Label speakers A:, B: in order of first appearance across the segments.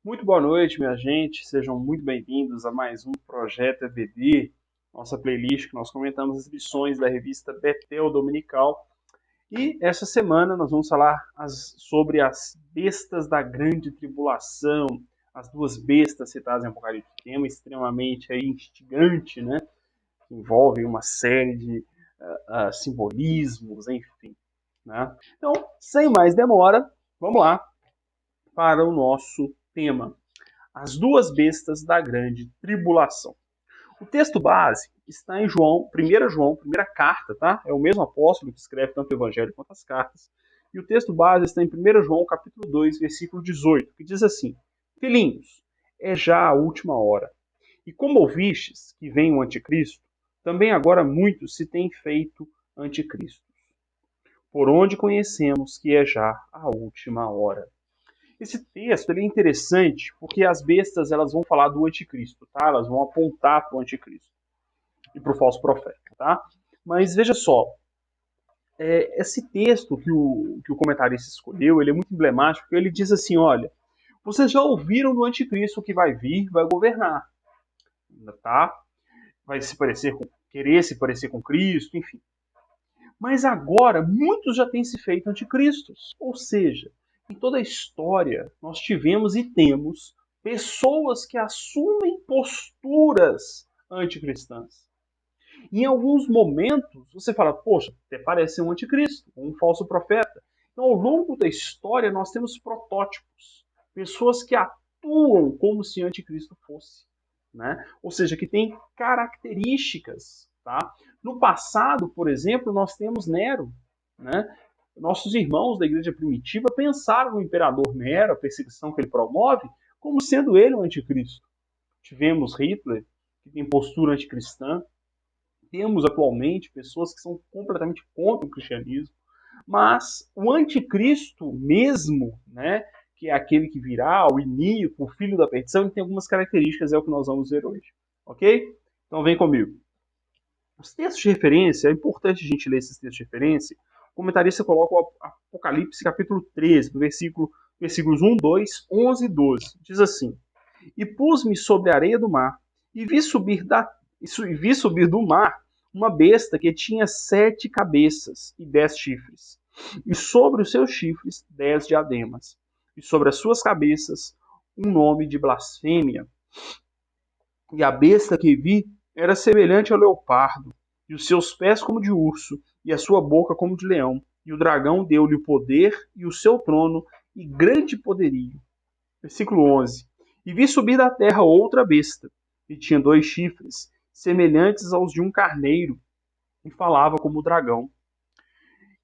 A: Muito boa noite, minha gente. Sejam muito bem-vindos a mais um Projeto EVD, nossa playlist que nós comentamos as lições da revista Betel Dominical. E essa semana nós vamos falar sobre as bestas da grande tribulação, as duas bestas citadas em Apocalipse, tema extremamente instigante, né? Que envolve uma série de simbolismos, enfim. Né? Então, sem mais demora, vamos lá para o nosso tema. As duas bestas da grande tribulação. O texto base está em João, 1 João, primeira carta, tá? É o mesmo apóstolo que escreve tanto o evangelho quanto as cartas. E o texto base está em 1 João, capítulo 2, versículo 18, que diz assim: Filhinhos, é já a última hora. E como ouvistes que vem o anticristo, também agora muitos se têm feito anticristos. Por onde conhecemos que é já a última hora. Esse texto ele é interessante porque as bestas elas vão falar do anticristo, tá? Elas vão apontar para o anticristo e para o falso profeta, tá? Mas veja só, esse texto que o comentarista escolheu, ele é muito emblemático, porque ele diz assim, olha, vocês já ouviram do anticristo que vai vir, vai governar, tá? Vai se parecer com, querer se parecer com Cristo, enfim. Mas agora, muitos já têm se feito anticristos, ou seja, em toda a história, nós tivemos e temos pessoas que assumem posturas anticristãs. Em alguns momentos, você fala, poxa, até parece um anticristo, um falso profeta. Então, ao longo da história, nós temos protótipos. Pessoas que atuam como se anticristo fosse. Né? Ou seja, que tem características. Tá? No passado, por exemplo, nós temos Nero. Né? Nossos irmãos da igreja primitiva pensaram no imperador Nero, a perseguição que ele promove, como sendo ele um anticristo. Tivemos Hitler, que tem postura anticristã. Temos atualmente pessoas que são completamente contra o cristianismo. Mas o anticristo mesmo, né, que é aquele que virá, o iníquo, o filho da perdição, ele tem algumas características, é o que nós vamos ver hoje. Ok? Então vem comigo. Os textos de referência, é importante a gente ler esses textos de referência. O comentarista coloca o Apocalipse capítulo 13, versículos 1, 2, 11 e 12. Diz assim: E pus-me sobre a areia do mar, e vi subir do mar uma besta que tinha 7 cabeças e 10 chifres, e sobre os seus chifres 10 diademas, e sobre as suas cabeças um nome de blasfêmia. E a besta que vi era semelhante ao leopardo, e os seus pés como de urso, e a sua boca como de leão. E o dragão deu-lhe o poder e o seu trono e grande poderio. Versículo 11. E vi subir da terra outra besta, e tinha 2 chifres, semelhantes aos de um carneiro, e falava como o dragão.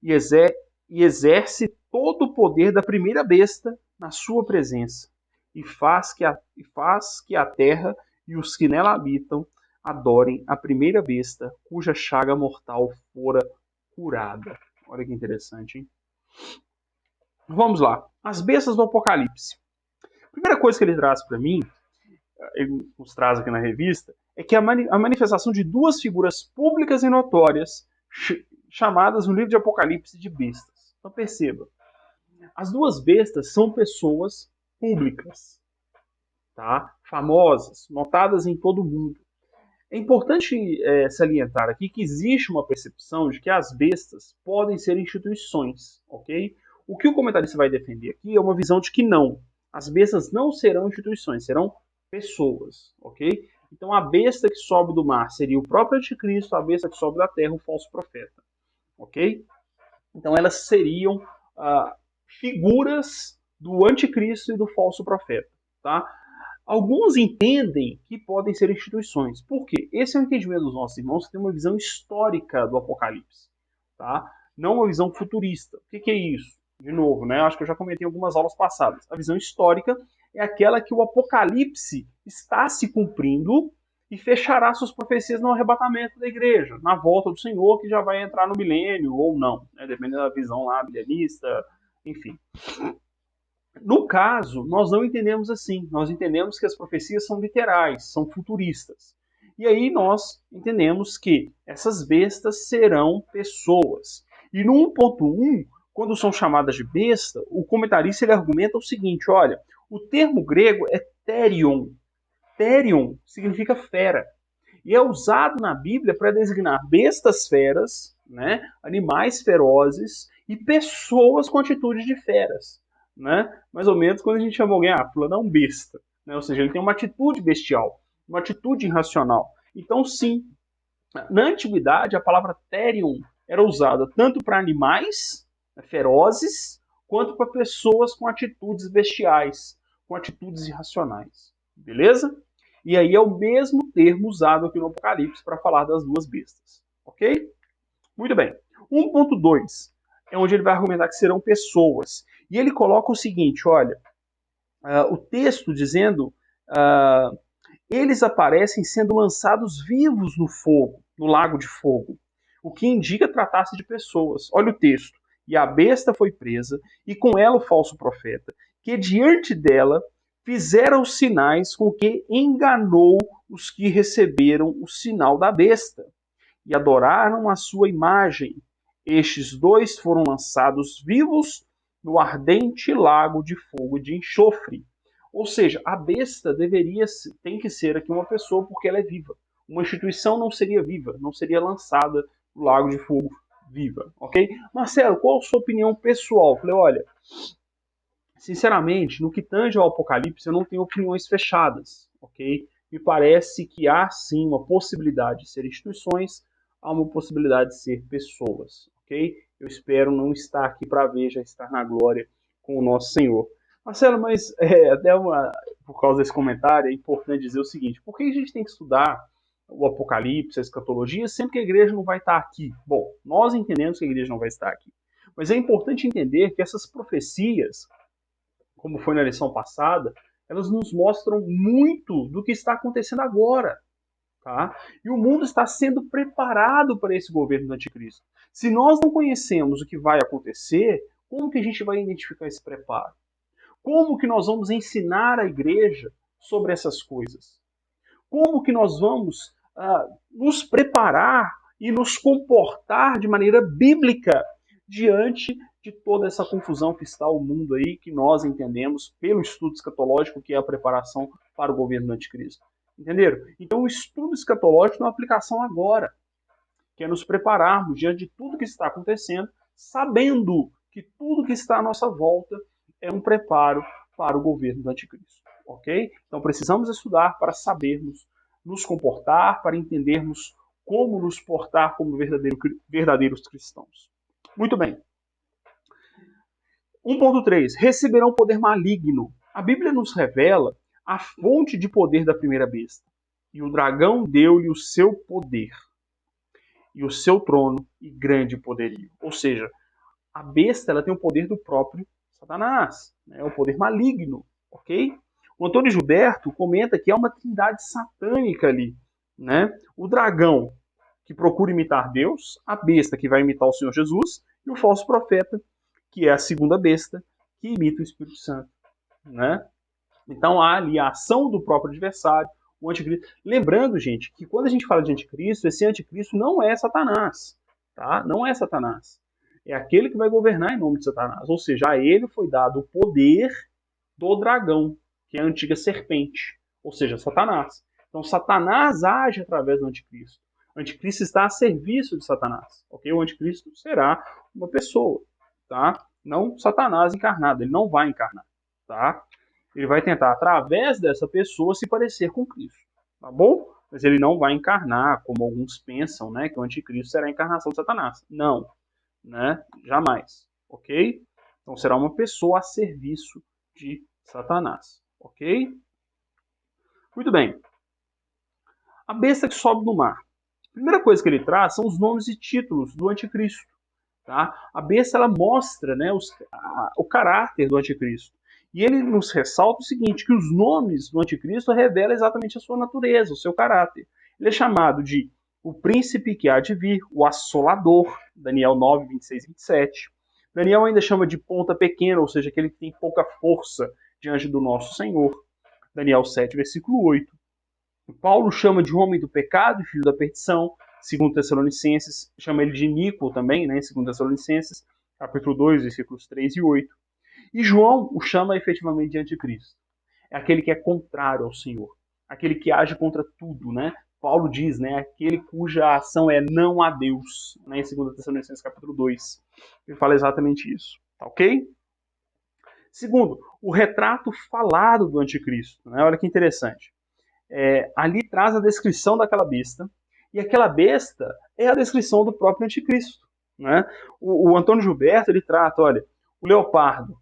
A: E exerce todo o poder da primeira besta na sua presença, e faz que a terra e os que nela habitam adorem a primeira besta, cuja chaga mortal fora curada. Olha que interessante, hein? Vamos lá. As bestas do Apocalipse. A primeira coisa que ele traz para mim, ele nos traz aqui na revista, é que a manifestação de duas figuras públicas e notórias, chamadas no livro de Apocalipse de bestas. Então perceba, as duas bestas são pessoas públicas, tá? Famosas, notadas em todo o mundo. É importante salientar aqui que existe uma percepção de que as bestas podem ser instituições, ok? O que o comentarista vai defender aqui é uma visão de que não. As bestas não serão instituições, serão pessoas, ok? Então a besta que sobe do mar seria o próprio anticristo, a besta que sobe da terra, o falso profeta, ok? Então elas seriam figuras do anticristo e do falso profeta, tá? Alguns entendem que podem ser instituições. Por quê? Esse é o entendimento dos nossos irmãos que tem uma visão histórica do Apocalipse, tá? Não uma visão futurista. O que é isso? De novo, né? Acho que eu já comentei em algumas aulas passadas. A visão histórica é aquela que o Apocalipse está se cumprindo e fechará suas profecias no arrebatamento da igreja, na volta do Senhor, que já vai entrar no milênio ou não, né? Dependendo da visão lá, milenista, enfim. No caso, nós não entendemos assim. Nós entendemos que as profecias são literais, são futuristas. E aí nós entendemos que essas bestas serão pessoas. E no 1.1, quando são chamadas de besta, o comentarista ele argumenta o seguinte, olha, o termo grego é therion. Therion significa fera. E é usado na Bíblia para designar bestas feras, né, animais ferozes e pessoas com atitudes de feras. Né? Mais ou menos quando a gente chama alguém, fulano é um besta. Né? Ou seja, ele tem uma atitude bestial, uma atitude irracional. Então, sim, na antiguidade, a palavra therion era usada tanto para animais ferozes, quanto para pessoas com atitudes bestiais, com atitudes irracionais. Beleza? E aí é o mesmo termo usado aqui no Apocalipse para falar das duas bestas. Ok? Muito bem. 1.2 é onde ele vai argumentar que serão pessoas. E ele coloca o seguinte, olha, o texto dizendo, eles aparecem sendo lançados vivos no fogo, no lago de fogo, o que indica tratar-se de pessoas. Olha o texto. E a besta foi presa, e com ela o falso profeta, que diante dela fizeram os sinais com que enganou os que receberam o sinal da besta e adoraram a sua imagem. Estes dois foram lançados vivos no ardente lago de fogo e de enxofre. Ou seja, a besta tem que ser aqui uma pessoa porque ela é viva. Uma instituição não seria viva, não seria lançada no lago de fogo viva, ok? Marcelo, qual a sua opinião pessoal? Eu falei, olha, sinceramente, no que tange ao Apocalipse, eu não tenho opiniões fechadas, ok? Me parece que há sim uma possibilidade de ser instituições, há uma possibilidade de ser pessoas, ok? Eu espero não estar aqui para ver, já estar na glória com o nosso Senhor. Marcelo, mas por causa desse comentário, é importante dizer o seguinte, por que a gente tem que estudar o Apocalipse, a escatologia, sempre que a igreja não vai estar aqui? Bom, nós entendemos que a igreja não vai estar aqui, mas é importante entender que essas profecias, como foi na lição passada, elas nos mostram muito do que está acontecendo agora. Tá? E o mundo está sendo preparado para esse governo do anticristo. Se nós não conhecemos o que vai acontecer, como que a gente vai identificar esse preparo? Como que nós vamos ensinar a igreja sobre essas coisas? Como que nós vamos nos preparar e nos comportar de maneira bíblica diante de toda essa confusão que está o mundo aí, que nós entendemos pelo estudo escatológico, que é a preparação para o governo do anticristo. Entenderam? Então o estudo escatológico tem uma aplicação agora, que é nos prepararmos diante de tudo que está acontecendo, sabendo que tudo que está à nossa volta é um preparo para o governo do anticristo. Ok? Então precisamos estudar para sabermos nos comportar, para entendermos como nos portar como verdadeiros cristãos. Muito bem. 1.3. Receberão poder maligno. A Bíblia nos revela a fonte de poder da primeira besta. E o dragão deu-lhe o seu poder, e o seu trono, e grande poderio. Ou seja, a besta ela tem o poder do próprio Satanás, né? O poder maligno, ok? O Antônio Gilberto comenta que é uma trindade satânica ali, né? O dragão, que procura imitar Deus, a besta, que vai imitar o Senhor Jesus, e o falso profeta, que é a segunda besta, que imita o Espírito Santo, né? Então há ali a ação do próprio adversário, o anticristo. Lembrando, gente, que quando a gente fala de anticristo, esse anticristo não é Satanás, tá? Não é Satanás. É aquele que vai governar em nome de Satanás. Ou seja, a ele foi dado o poder do dragão, que é a antiga serpente, ou seja, Satanás. Então Satanás age através do anticristo. O anticristo está a serviço de Satanás, ok? O anticristo será uma pessoa, tá? Não Satanás encarnado, ele não vai encarnar, tá? Ele vai tentar, através dessa pessoa, se parecer com Cristo, tá bom? Mas ele não vai encarnar, como alguns pensam, né? Que o anticristo será a encarnação de Satanás. Não, né? Jamais, ok? Então será uma pessoa a serviço de Satanás, ok? Muito bem. A besta que sobe do mar. A primeira coisa que ele traz são os nomes e títulos do anticristo. Tá? A besta ela mostra, né, o caráter do anticristo. E ele nos ressalta o seguinte, que os nomes do anticristo revelam exatamente a sua natureza, o seu caráter. Ele é chamado de o príncipe que há de vir, o assolador, Daniel 9, 26 e 27. Daniel ainda chama de ponta pequena, ou seja, aquele que tem pouca força diante do nosso Senhor. Daniel 7, versículo 8. Paulo chama de homem do pecado e filho da perdição, segundo Tessalonicenses, chama ele de Nico também, né, segundo Tessalonicenses, capítulo 2, versículos 3 e 8. E João o chama efetivamente de anticristo. É aquele que é contrário ao Senhor, aquele que age contra tudo, né? Paulo diz, né, aquele cuja ação é não a Deus, né, em 2 Tessalonicenses capítulo 2. Ele fala exatamente isso, tá ok? Segundo, o retrato falado do anticristo, né? Olha que interessante. Ali traz a descrição daquela besta, e aquela besta é a descrição do próprio anticristo, né? O Antônio Gilberto, ele trata, olha, o leopardo,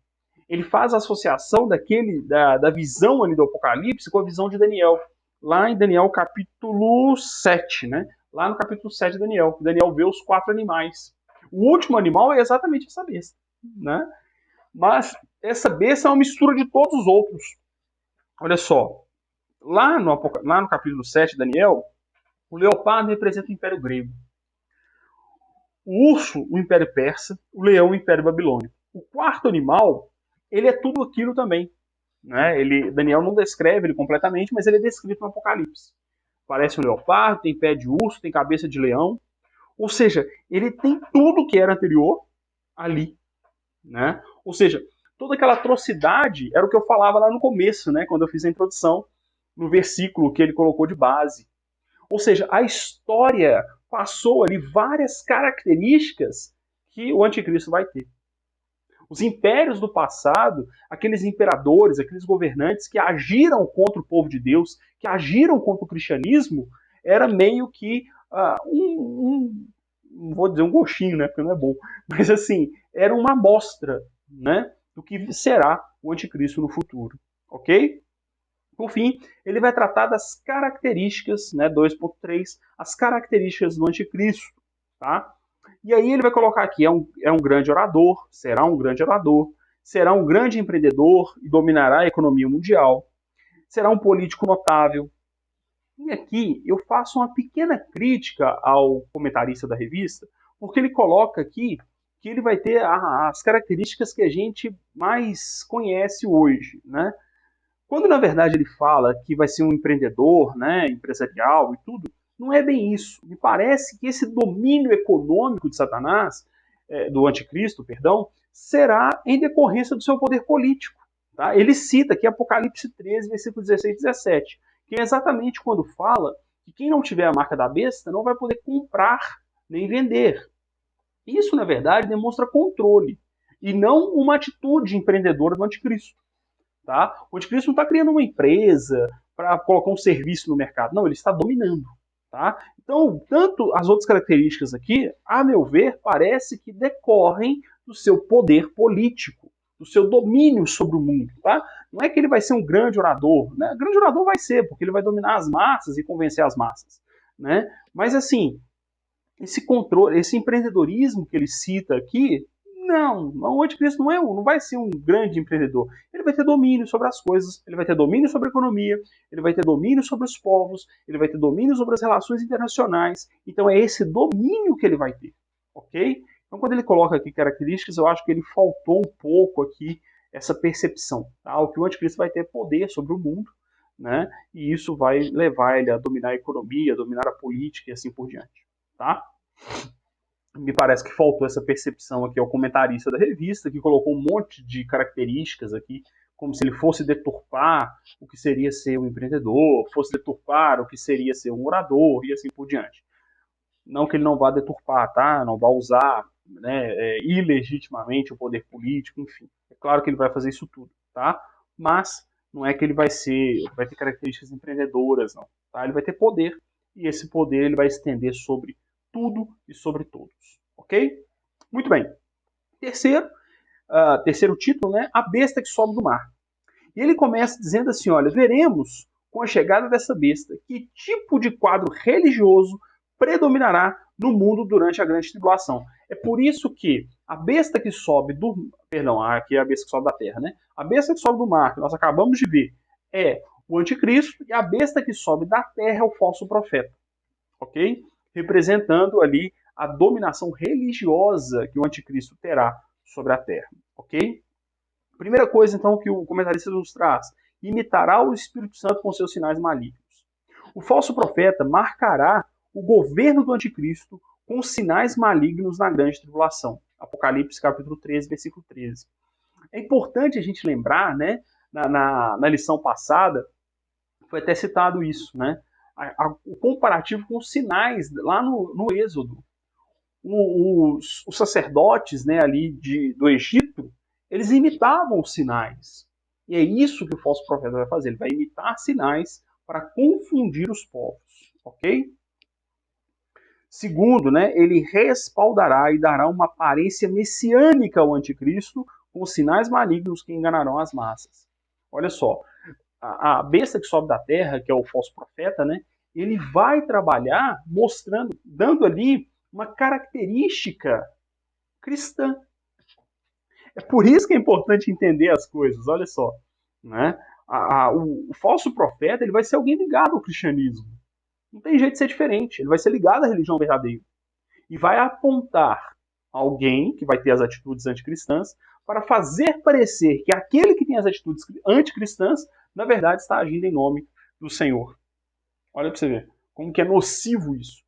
A: ele faz a associação da visão ali do Apocalipse com a visão de Daniel. Lá em Daniel capítulo 7, né? Lá no capítulo 7 de Daniel, Daniel vê os 4 animais. O último animal é exatamente essa besta, né? Mas essa besta é uma mistura de todos os outros. Olha só, lá no capítulo 7 de Daniel, o leopardo representa o Império Grego. O urso, o Império Persa. O leão, o Império Babilônico. O quarto animal, ele é tudo aquilo também. Né? Daniel não descreve ele completamente, mas ele é descrito no Apocalipse. Parece um leopardo, tem pé de urso, tem cabeça de leão. Ou seja, ele tem tudo que era anterior ali. Né? Ou seja, toda aquela atrocidade era o que eu falava lá no começo, né? Quando eu fiz a introdução, no versículo que ele colocou de base. Ou seja, a história passou ali várias características que o anticristo vai ter. Os impérios do passado, aqueles imperadores, aqueles governantes que agiram contra o povo de Deus, que agiram contra o cristianismo, era meio que não vou dizer um gostinho, né, porque não é bom, mas assim, era uma amostra, né, do que será o anticristo no futuro, ok? Por fim, ele vai tratar das características, né, 2.3, as características do anticristo, tá? E aí ele vai colocar aqui, é um grande orador, será um grande empreendedor e dominará a economia mundial, será um político notável. E aqui eu faço uma pequena crítica ao comentarista da revista, porque ele coloca aqui que ele vai ter as características que a gente mais conhece hoje, né? Quando na verdade ele fala que vai ser um empreendedor, né, empresarial e tudo, não é bem isso. Me parece que esse domínio econômico de Satanás, do anticristo, perdão, será em decorrência do seu poder político. Tá? Ele cita aqui Apocalipse 13, versículo 16 e 17, que é exatamente quando fala que quem não tiver a marca da besta não vai poder comprar nem vender. Isso, na verdade, demonstra controle e não uma atitude empreendedora do anticristo. Tá? O anticristo não está criando uma empresa para colocar um serviço no mercado. Não, ele está dominando. Tá? Então, tanto as outras características aqui, a meu ver, parece que decorrem do seu poder político, do seu domínio sobre o mundo. Tá? Não é que ele vai ser um grande orador. Né? Grande orador vai ser, porque ele vai dominar as massas e convencer as massas. Né? Mas, assim, esse controle, esse empreendedorismo que ele cita aqui, não, o anticristo não vai ser um grande empreendedor. Ele vai ter domínio sobre as coisas, ele vai ter domínio sobre a economia, ele vai ter domínio sobre os povos, ele vai ter domínio sobre as relações internacionais. Então é esse domínio que ele vai ter, ok? Então quando ele coloca aqui características, eu acho que ele faltou um pouco aqui essa percepção. Tá? O que o anticristo vai ter poder sobre o mundo, né? E isso vai levar ele a dominar a economia, a dominar a política e assim por diante. Tá? Me parece que faltou essa percepção aqui ao comentarista da revista, que colocou um monte de características aqui, como se ele fosse deturpar o que seria ser um empreendedor, fosse deturpar o que seria ser um orador e assim por diante. Não que ele não vá deturpar, tá? Não vá usar, né, ilegitimamente o poder político, enfim. É claro que ele vai fazer isso tudo, tá? Mas não é que ele vai ter características empreendedoras, não. Tá? Ele vai ter poder, e esse poder ele vai estender sobre tudo e sobre todos, ok? Muito bem. Terceiro título, né? A besta que sobe do mar. E ele começa dizendo assim, olha, veremos com a chegada dessa besta que tipo de quadro religioso predominará no mundo durante a grande tribulação. É por isso que a besta que sobe do... Perdão, aqui é a besta que sobe da terra, né? A besta que sobe do mar, que nós acabamos de ver, é o anticristo, e a besta que sobe da terra é o falso profeta, ok? Representando ali a dominação religiosa que o anticristo terá sobre a terra, ok? Primeira coisa, então, que o comentarista nos traz: imitará o Espírito Santo com seus sinais malignos. O falso profeta marcará o governo do anticristo com sinais malignos na grande tribulação. Apocalipse capítulo 13, versículo 13. É importante a gente lembrar, né, na lição passada, foi até citado isso, né, o comparativo com os sinais lá no Êxodo. Os sacerdotes, né, ali do Egito, eles imitavam os sinais. E é isso que o falso profeta vai fazer. Ele vai imitar sinais para confundir os povos. Ok? Segundo, né, ele respaldará e dará uma aparência messiânica ao anticristo com sinais malignos que enganarão as massas. Olha só, a besta que sobe da terra, que é o falso profeta, né, ele vai trabalhar mostrando, dando ali uma característica cristã. É por isso que é importante entender as coisas, olha só. Né? O falso profeta ele vai ser alguém ligado ao cristianismo. Não tem jeito de ser diferente. Ele vai ser ligado à religião verdadeira. E vai apontar alguém que vai ter as atitudes anticristãs para fazer parecer que aquele que tem as atitudes anticristãs, na verdade, está agindo em nome do Senhor. Olha para você ver como que é nocivo isso.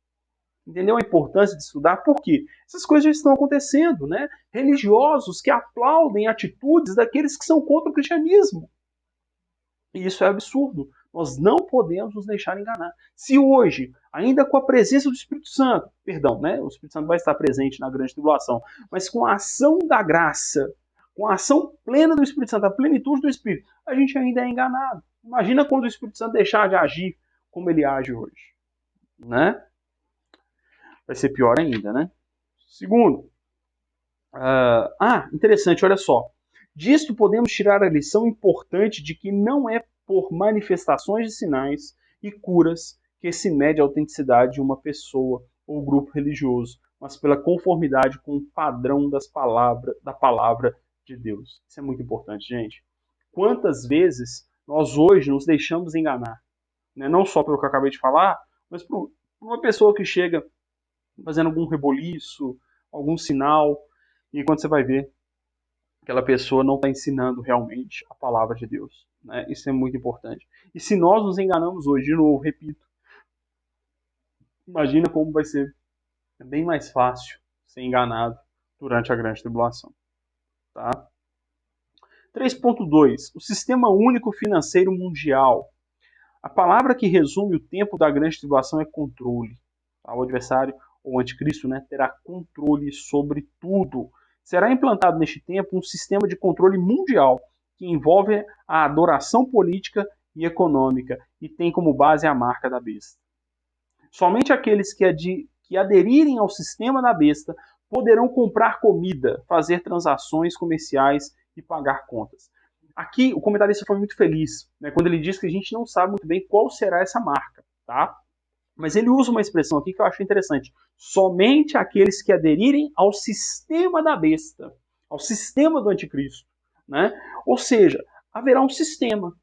A: Entendeu a importância de estudar? Por quê? Essas coisas já estão acontecendo, né? Religiosos que aplaudem atitudes daqueles que são contra o cristianismo. E isso é absurdo. Nós não podemos nos deixar enganar. Se hoje, ainda com a presença do Espírito Santo, perdão, né? O Espírito Santo vai estar presente na grande tribulação, mas com a ação da graça, com a ação plena do Espírito Santo, a plenitude do Espírito, a gente ainda é enganado. Imagina quando o Espírito Santo deixar de agir como ele age hoje, né? Vai ser pior ainda, né? Segundo, interessante, olha só. Disto podemos tirar a lição importante de que não é por manifestações de sinais e curas que se mede a autenticidade de uma pessoa ou grupo religioso, mas pela conformidade com o padrão da palavra de Deus. Isso é muito importante, gente. Quantas vezes nós hoje nos deixamos enganar? Né? Não só pelo que eu acabei de falar, mas por uma pessoa que chega fazendo algum reboliço, algum sinal, e quando você vai ver, aquela pessoa não está ensinando realmente a palavra de Deus. Né? Isso é muito importante. E se nós nos enganamos hoje, de novo, repito, imagina como vai ser bem mais fácil ser enganado durante a grande tribulação. Tá? 3.2. O Sistema Único Financeiro Mundial. A palavra que resume o tempo da grande tribulação é controle. Tá? O adversário, ou o anticristo, né, terá controle sobre tudo. Será implantado neste tempo um sistema de controle mundial que envolve a adoração política e econômica e tem como base a marca da besta. Somente aqueles que aderirem ao sistema da besta poderão comprar comida, fazer transações comerciais e pagar contas. Aqui o comentarista foi muito feliz, né, quando ele diz que a gente não sabe muito bem qual será essa marca, tá? Mas ele usa uma expressão aqui que eu acho interessante. Somente aqueles que aderirem ao sistema da besta, ao sistema do anticristo. Né? Ou seja, haverá um sistema.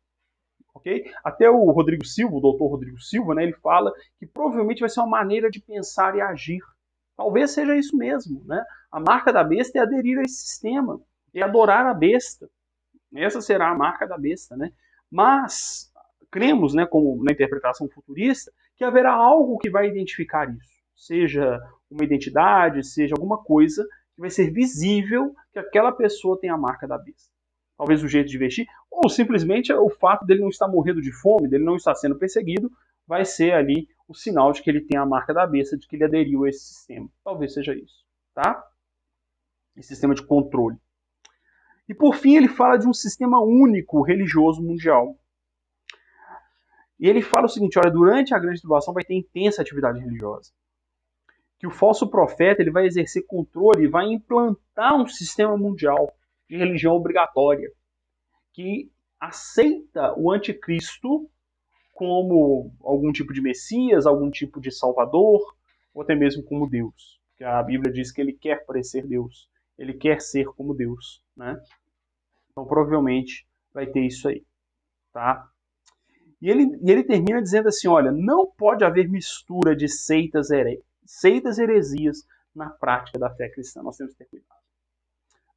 A: Okay? Até o Rodrigo Silva, o doutor Rodrigo Silva, né, ele fala que provavelmente vai ser uma maneira de pensar e agir. Talvez seja isso mesmo. Né? A marca da besta é aderir a esse sistema, é adorar a besta. Essa será a marca da besta. Né? Mas cremos, né, como na interpretação futurista, que haverá algo que vai identificar isso. Seja uma identidade, seja alguma coisa que vai ser visível que aquela pessoa tem a marca da besta. Talvez o jeito de vestir, ou simplesmente o fato dele não estar morrendo de fome, dele não estar sendo perseguido, vai ser ali o sinal de que ele tem a marca da besta, de que ele aderiu a esse sistema. Talvez seja isso, tá? Esse sistema de controle. E por fim ele fala de um sistema único religioso mundial. E ele fala o seguinte, olha, durante a grande tribulação vai ter intensa atividade religiosa. Que o falso profeta ele vai exercer controle e vai implantar um sistema mundial de religião obrigatória, que aceita o anticristo como algum tipo de Messias, algum tipo de Salvador, ou até mesmo como Deus. Porque a Bíblia diz que ele quer parecer Deus, ele quer ser como Deus. Né? Então provavelmente vai ter isso aí. Tá? E ele termina dizendo assim, olha, não pode haver mistura de seitas heresias na prática da fé cristã. Nós temos que ter cuidado.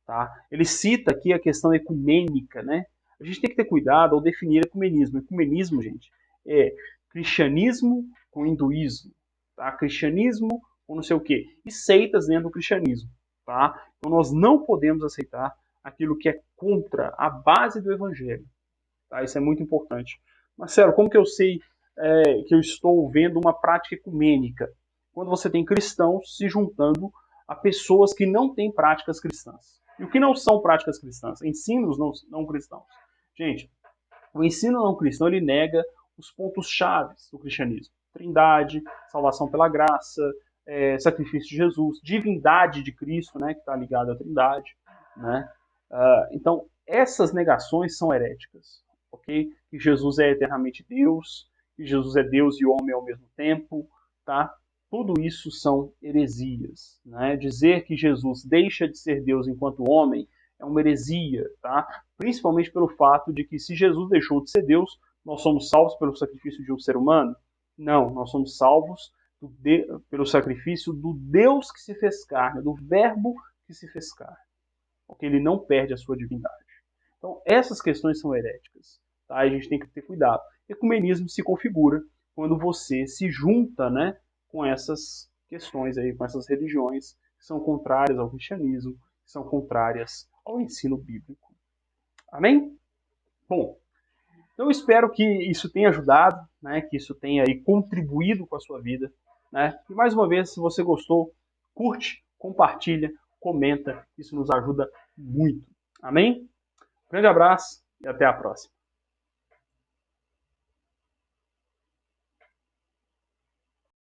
A: Tá? Ele cita aqui a questão ecumênica, né? A gente tem que ter cuidado ao definir ecumenismo. Ecumenismo, gente, é cristianismo com hinduísmo. Tá? Cristianismo com não sei o quê. E seitas dentro do cristianismo. tá? Então nós não podemos aceitar aquilo que é contra a base do evangelho, tá? Isso é muito importante. Marcelo, como que eu sei que eu estou vendo uma prática ecumênica? Quando você tem cristãos se juntando a pessoas que não têm práticas cristãs. E o que não são práticas cristãs? Ensinos não cristãos. Gente, o ensino não cristão ele nega os pontos chaves do cristianismo: Trindade, salvação pela graça, sacrifício de Jesus, divindade de Cristo, né, que está ligado à Trindade, né? Então essas negações são heréticas, ok? Que Jesus é eternamente Deus, que Jesus é Deus e homem ao mesmo tempo, tá? Tudo isso são heresias, né? Dizer que Jesus deixa de ser Deus enquanto homem é uma heresia, tá? Principalmente pelo fato de que se Jesus deixou de ser Deus, nós somos salvos pelo sacrifício de um ser humano? Não, nós somos salvos pelo sacrifício do Deus que se fez carne, do Verbo que se fez carne, porque ele não perde a sua divindade. Então, essas questões são heréticas, tá? A gente tem que ter cuidado. Ecumenismo se configura quando você se junta, né, com essas questões aí, com essas religiões que são contrárias ao cristianismo, que são contrárias ao ensino bíblico. Amém? Bom, então eu espero que isso tenha ajudado, né, que isso tenha aí contribuído com a sua vida, né? E mais uma vez, se você gostou, curte, compartilha, comenta, isso nos ajuda muito. Amém? Grande abraço e até a próxima.